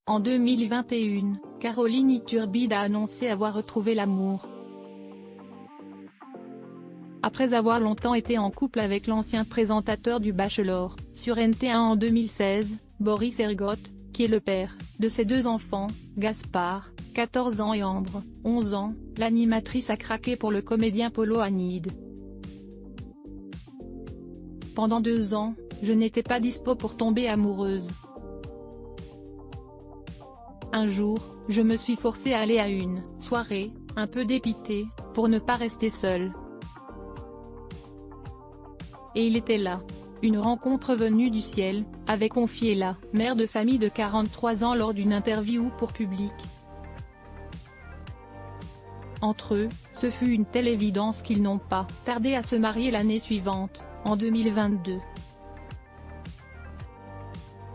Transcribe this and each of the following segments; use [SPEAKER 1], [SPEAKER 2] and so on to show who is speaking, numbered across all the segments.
[SPEAKER 1] En 2021, Caroline Iturbide a annoncé avoir retrouvé l'amour. Après avoir longtemps été en couple avec l'ancien présentateur du Bachelor, sur NT1 en 2016, Boris Ergotte, qui est le père de ses deux enfants, Gaspard, 14 ans et Ambre, 11 ans, l'animatrice a craqué pour le comédien Polo Hanid. Pendant 2 ans, je n'étais pas dispo pour tomber amoureuse. Un jour, je me suis forcée à aller à une soirée, un peu dépitée, pour ne pas rester seule. Et il était là. Une rencontre venue du ciel, avait confié la mère de famille de 43 ans lors d'une interview pour Public. Entre eux, ce fut une telle évidence qu'ils n'ont pas tardé à se marier l'année suivante, en 2022.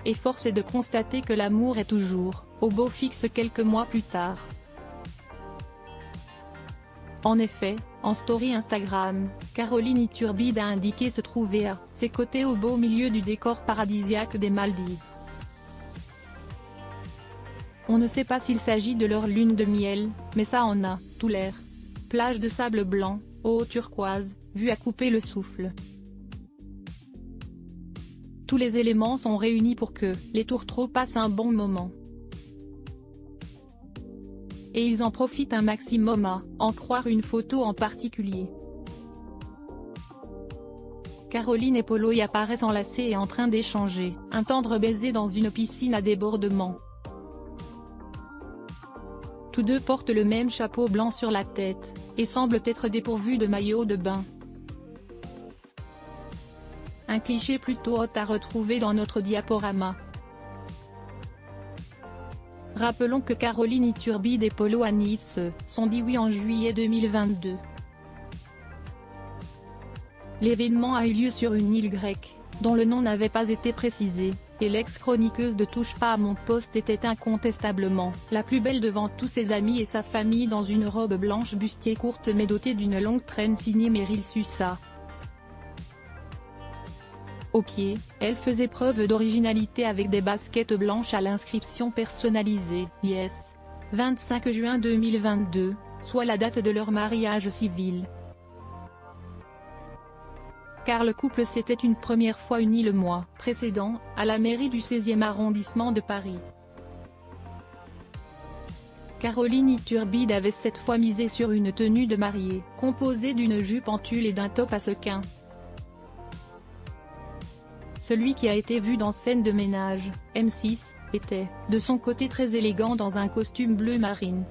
[SPEAKER 1] Et force est de constater que l'amour est toujours au beau fixe quelques mois plus tard. En effet, en story Instagram, Caroline Iturbide a indiqué se trouver à ses côtés au beau milieu du décor paradisiaque des Maldives. On ne sait pas s'il s'agit de leur lune de miel, mais ça en a tout l'air. Plage de sable blanc, eau turquoise, vue à couper le souffle. Tous les éléments sont réunis pour que les tourtereaux passent un bon moment. Et ils en profitent un maximum à en croire une photo en particulier. Caroline et Polo y apparaissent enlacés et en train d'échanger un tendre baiser dans une piscine à débordement. Tous deux portent le même chapeau blanc sur la tête, et semblent être dépourvus de maillot de bain. Un cliché plutôt hot à retrouver dans notre diaporama. Rappelons que Caroline Iturbide et Polo Hanid se sont dit oui en juillet 2022. L'événement a eu lieu sur une île grecque, dont le nom n'avait pas été précisé, et l'ex-chroniqueuse de Touche pas à mon poste était incontestablement la plus belle devant tous ses amis et sa famille dans une robe blanche bustier courte mais dotée d'une longue traîne signée Meryl Sussa. Au pied, elle faisait preuve d'originalité avec des baskets blanches à l'inscription personnalisée « Yes ». 25 juin 2022, soit la date de leur mariage civil. Car le couple s'était une première fois uni le mois précédent, à la mairie du 16e arrondissement de Paris. Caroline Iturbide avait cette fois misé sur une tenue de mariée, composée d'une jupe en tulle et d'un top à sequins. Celui qui a été vu dans Scène de ménage, M6, était, de son côté très élégant dans un costume bleu marine.